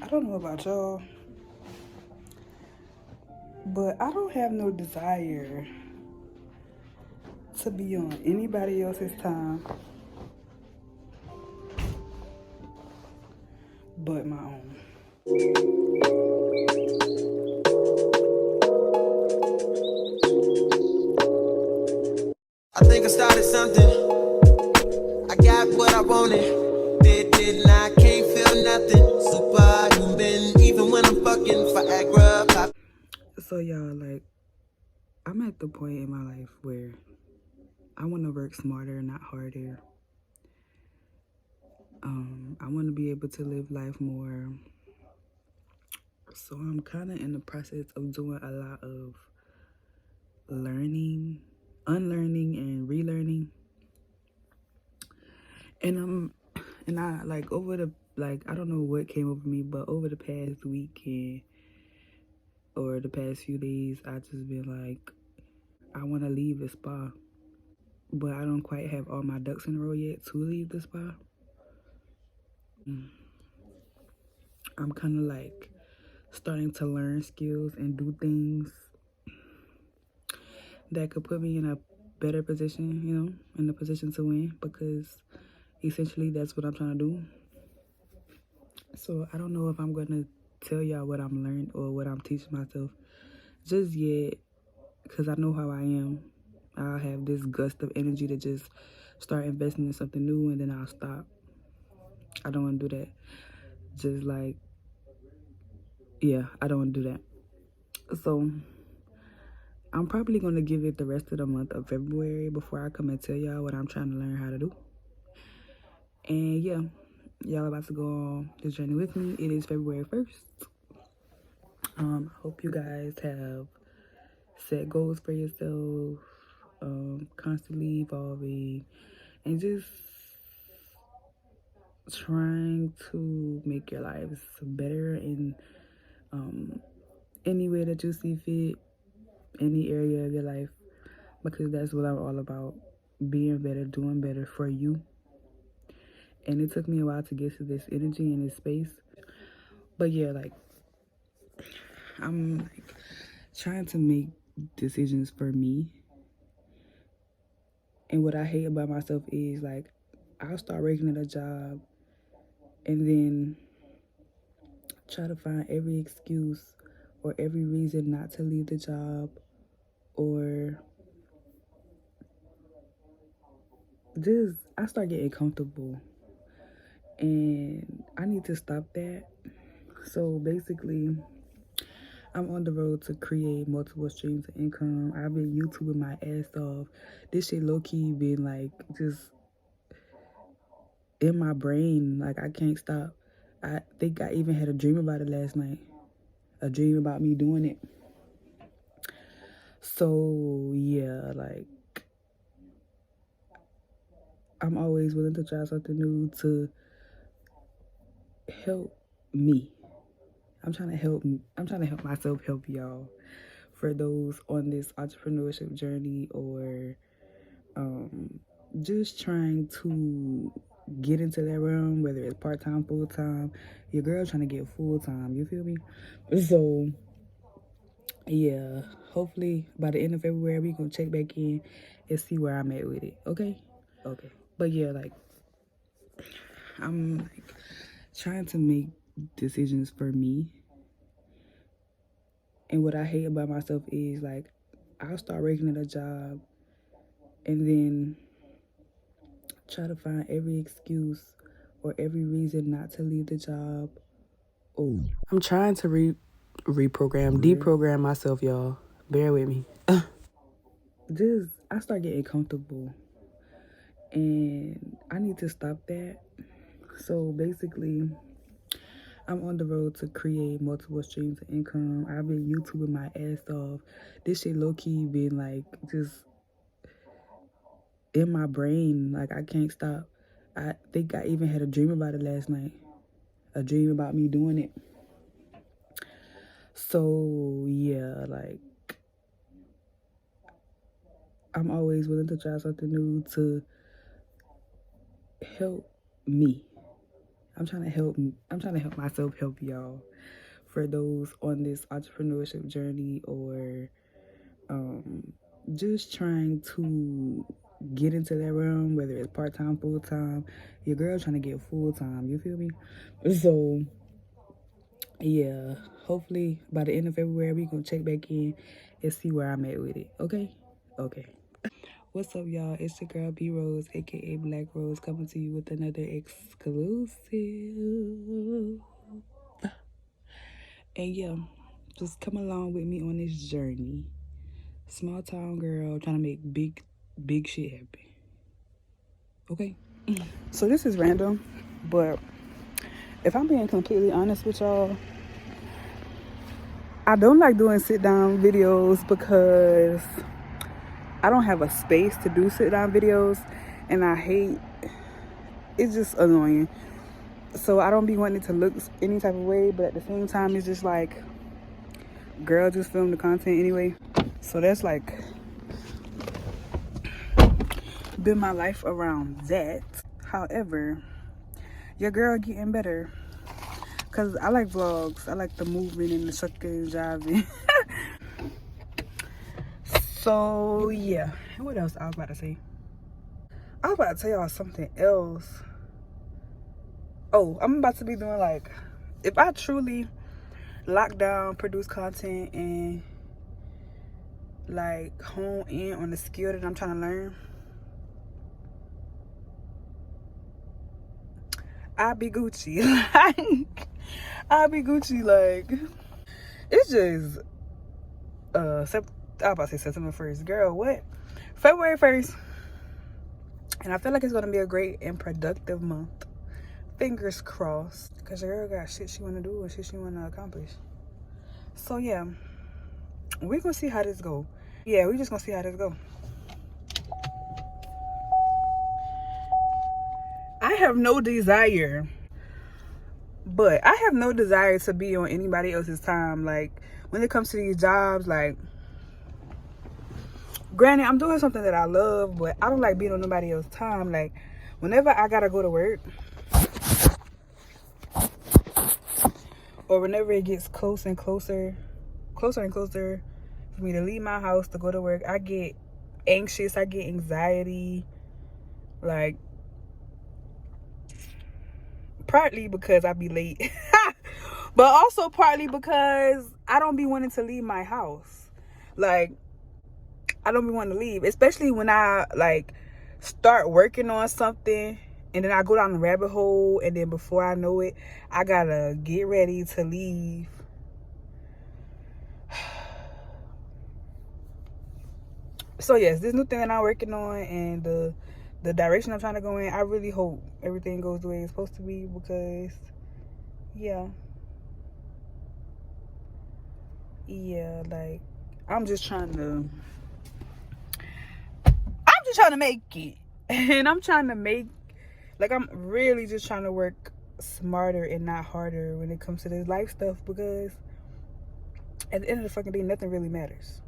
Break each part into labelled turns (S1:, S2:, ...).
S1: I don't know about y'all, but I don't have no desire to be on anybody else's time but my own.
S2: I think I started something. I got what I wanted. Didn't I? Can't feel nothing. Superhuman, even when I'm fucking Viagra. Pop.
S1: So y'all, like, I'm at the point in my life where I want to work smarter, not harder. I want to be able to live life more. So I'm kind of in the process of doing a lot of learning, unlearning, and relearning. And I like over the I don't know what came over me, but over the past weekend or the past few days, I just been like, I want to leave the spa, but I don't quite have all my ducks in a row yet to leave the spa. I'm kind of like starting to learn skills and do things that could put me in a better position, in a position to win, because essentially that's what I'm trying to do. So I don't know if I'm gonna tell y'all what I'm learning or what I'm teaching myself just yet, because I know how I am. I'll have this gust of energy to just start investing in something new, and then I'll stop. I don't want to do that. Just like, yeah, I don't want to do that. So I'm probably going to give it the rest of the month of February before I come and tell y'all what I'm trying to learn how to do. And yeah, y'all about to go on this journey with me. It is February 1st. I hope you guys have set goals for yourself, constantly evolving, and just trying to make your lives better in any way that you see fit, any area of your life, because that's what I'm all about: being better, doing better for you. And it took me a while to get to this energy and this space, but yeah, like, I'm like trying to make decisions for me. And what I hate about myself is, like, I'll start working at a job and then try to find every excuse or every reason not to leave the job, or just I start getting comfortable, and I need to stop that. So basically, I'm on the road to create multiple streams of income. I've been YouTubing my ass off. This shit low-key been like just in my brain. Like, I can't stop. I think I even had a dream about it last night. A dream about me doing it. So yeah, like, I'm always willing to try something new to help me. I'm trying to help myself help y'all. For those on this entrepreneurship journey, or just trying to get into that realm, whether it's part-time, full-time, your girl trying to get full-time, you feel me? So yeah, hopefully by the end of February we gonna check back in and see where I'm at with it. Okay. But yeah, like, I'm like trying to make decisions for me. And what I hate about myself is, like, I'll start working at a job and then try to find every excuse or every reason not to leave the job. Oh, I'm trying to deprogram myself, y'all. Bear with me. Just I start getting comfortable, and I need to stop that. So basically, I'm on the road to create multiple streams of income. I've been YouTubing my ass off. This shit low-key been like just in my brain. Like, I can't stop. I think I even had a dream about it last night. A dream about me doing it. So yeah, like, I'm always willing to try something new to help me. I'm trying to help myself help y'all. For those on this entrepreneurship journey, or um, just trying to get into that realm, whether it's part-time, full-time, your girl trying to get full-time, you feel me? So yeah, hopefully by the end of February we gonna check back in and see where I'm at with it. Okay. What's up, y'all? It's your girl B Rose, aka Black Rose, coming to you with another exclusive. And yeah, just come along with me on this journey. Small town girl trying to make big shit happen. Okay? So this is random, but if I'm being completely honest with y'all, I don't like doing sit down videos because I don't have a space to do sit down videos, and I hate, it's just annoying. So I don't be wanting it to look any type of way, but at the same time it's just like, girl, just film the content anyway. So that's like been my life around that. However, your girl getting better, because I like vlogs. I like the moving and the shucking and jiving. So yeah, and what else I was about to say? I was about to tell y'all something else. Oh, I'm about to be doing like, if I truly lock down, produce content, and like hone in on the skill that I'm trying to learn, I'll be Gucci. Like, I'll be Gucci. Like, it's just I was about to say September 1st. Girl, what? February 1st. And I feel like it's gonna be a great and productive month. Fingers crossed. Because your girl got shit she wanna do and shit she wanna accomplish. So yeah, we're gonna see how this go. Yeah, we just gonna see how this go. I have no desire to be on anybody else's time. Like, when it comes to these jobs, like, granted, I'm doing something that I love, but I don't like being on nobody else's time. Like, whenever I gotta go to work, or whenever it gets closer and closer for me to leave my house to go to work, I get anxious, I get anxiety. Like, partly because I be late, but also partly because I don't be wanting to leave my house. Like, I don't be wanting to leave, especially when I like start working on something and then I go down the rabbit hole, and then before I know it, I gotta get ready to leave. So yes, this new thing that I'm working on and the direction I'm trying to go in, I really hope everything goes the way it's supposed to be, because yeah, like, I'm just trying to make it. And I'm trying to make, like, I'm really just trying to work smarter and not harder when it comes to this life stuff, because at the end of the fucking day, nothing really matters.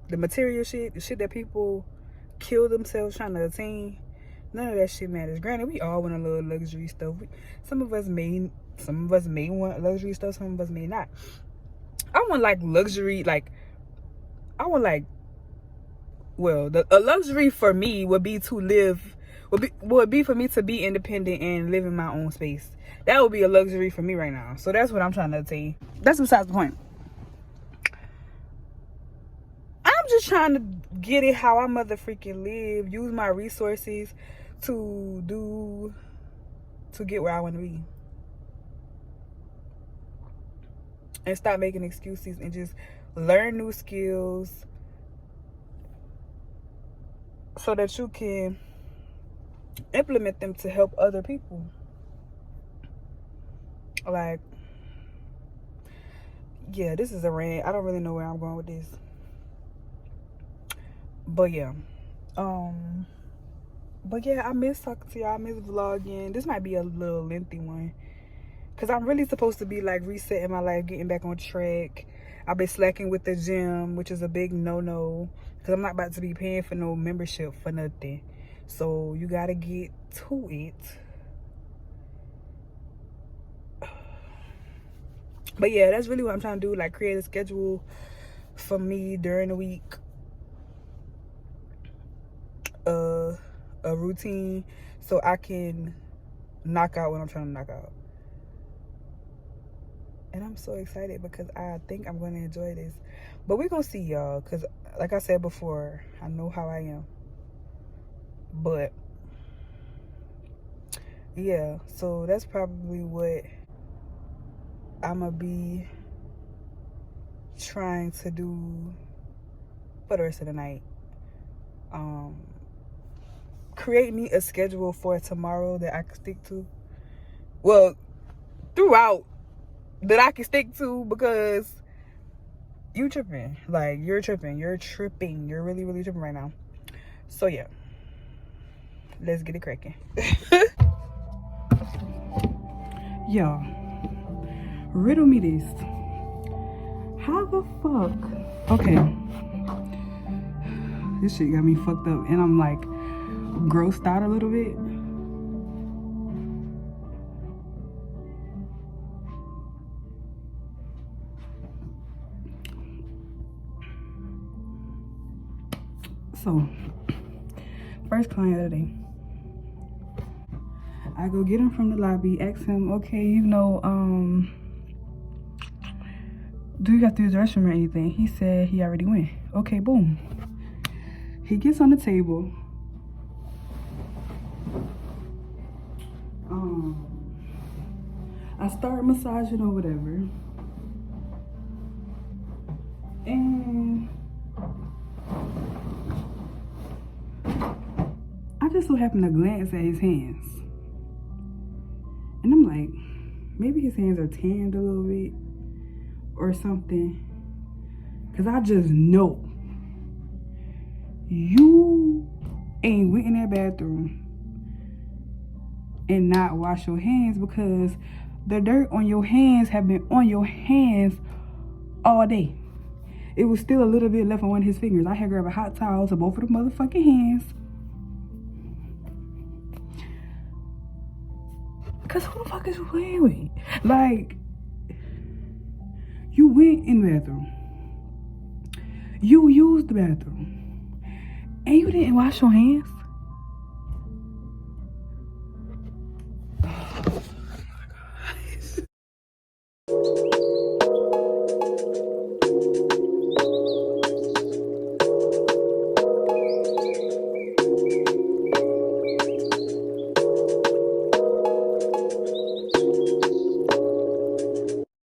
S1: The material shit, the shit that people kill themselves trying to attain, none of that shit matters. Granted, we all want a little luxury stuff. Some of us may want luxury stuff, some of us may not. I want like luxury, like, I want like, well, a luxury for me would be to live, would be for me to be independent and live in my own space. That would be a luxury for me right now. So that's what I'm trying to attain. That's besides the point. I'm just trying to get it how I mother freaking live, use my resources to get where I want to be, and stop making excuses and just learn new skills so that you can implement them to help other people. Like, yeah, this is a rant. I don't really know where I'm going with this, but yeah, I miss talking to y'all. I miss vlogging. This might be a little lengthy one, because I'm really supposed to be like resetting my life, getting back on track. I've been slacking with the gym, which is a big no-no, because I'm not about to be paying for no membership for nothing. So you gotta get to it. But yeah, that's really what I'm trying to do, like create a schedule for me during the week, a routine, so I can knock out what I'm trying to knock out. And I'm so excited because I think I'm going to enjoy this. But we're going to see, y'all, because like I said before, I know how I am. But yeah, so that's probably what I'm going to be trying to do for the rest of the night. Create me a schedule for tomorrow that I can stick to. Well, throughout, that I can stick to, because you tripping. Like, you're tripping. You're tripping. You're really, really tripping right now. So yeah, let's get it cracking. Y'all, riddle me this. How the fuck? Okay, this shit got me fucked up, and I'm like grossed out a little bit. So, first client of the day. I go get him from the lobby, ask him, okay, you know, do you have to use the restroom or anything? He said he already went. Okay, boom. He gets on the table. I start massaging or whatever. And I just so happened to glance at his hands. And I'm like, maybe his hands are tanned a little bit or something. Because I just know you ain't went in that bathroom and not wash your hands, because the dirt on your hands have been on your hands all day. It was still a little bit left on one of his fingers. I had grabbed a hot towel to both of the motherfucking hands. Cause who the fuck is you playing with? Like, you went in the bathroom. You used the bathroom. And you didn't wash your hands?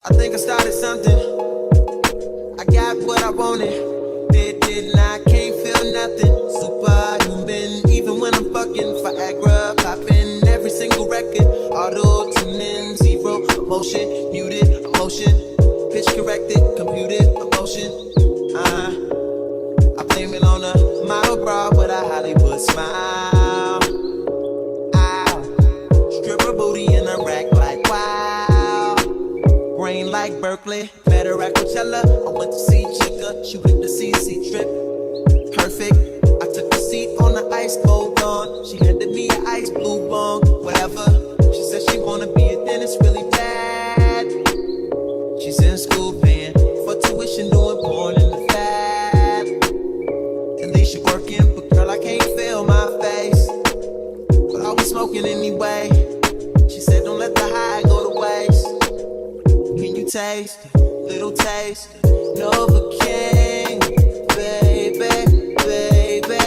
S2: I think I started something. I got what I wanted. Didn't I? Can't feel nothing. Superhuman, even when I'm fucking Viagra, popping every single record. Auto tuning, zero emotion, muted emotion, pitch corrected, computed emotion. I blame it on a model bra with a Hollywood smile. Strip her booty in a rack like wow. Brain like Berkeley, met her at Coachella. I went to see Chica, she went to CC trip. Perfect, I took a seat on the ice cold on. She handed me an ice blue bong, whatever. She said she wanna be a dentist really bad. She's in school paying for tuition, doing porn in the fab. At least she working, but girl, I can't feel my face. But I was smoking anyway. She said don't let the high go to waste. Can you taste it? Little taste it? Novocaine, baby, baby.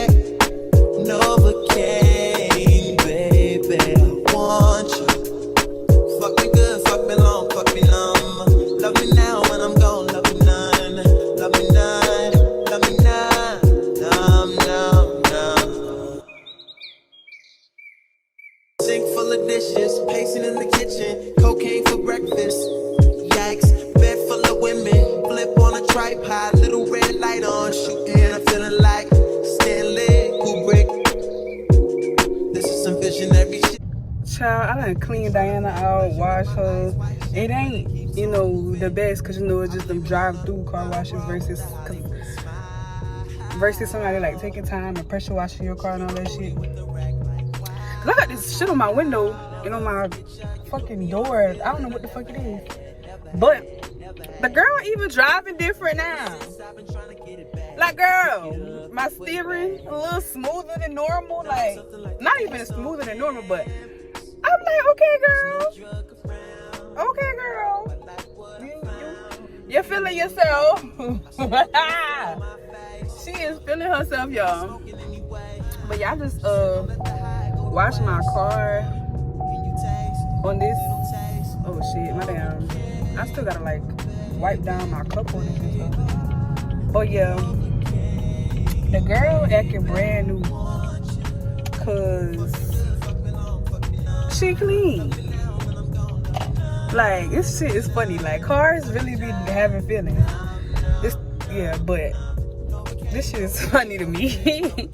S2: Novocaine, baby. I want you. Fuck me good, fuck me long, fuck me numb. Love me now when I'm gone, love me none. Love me none, love me none. Numb, numb, numb. Sink full of dishes, pacing in the kitchen, cocaine for breakfast. Yikes, bed full of women, flip on a tripod, little red light on, shooting, I'm feeling like Stanley Kubrick. This is some visionary shit.
S1: Child, I done clean Diana out, wash her. It ain't, you know, the best, because, you know, it's just them drive-through car washes versus somebody, like, taking time and pressure washing your car and all that shit. Cause I got this shit on my window and on my fucking door. I don't know what the fuck it is. But the girl even driving different now. Like, girl, my steering a little smoother than normal. Like, not even smoother than normal, but I'm like, okay, girl. Okay, girl. You're feeling yourself. She is feeling herself, y'all. But y'all just wash my car on this. Oh shit, my damn. I still gotta like wipe down my cup on it and stuff. But yeah, the girl acting brand new cause she clean. Like, this shit is funny. Like, cars really be having feelings. This, yeah, but this shit is funny to me.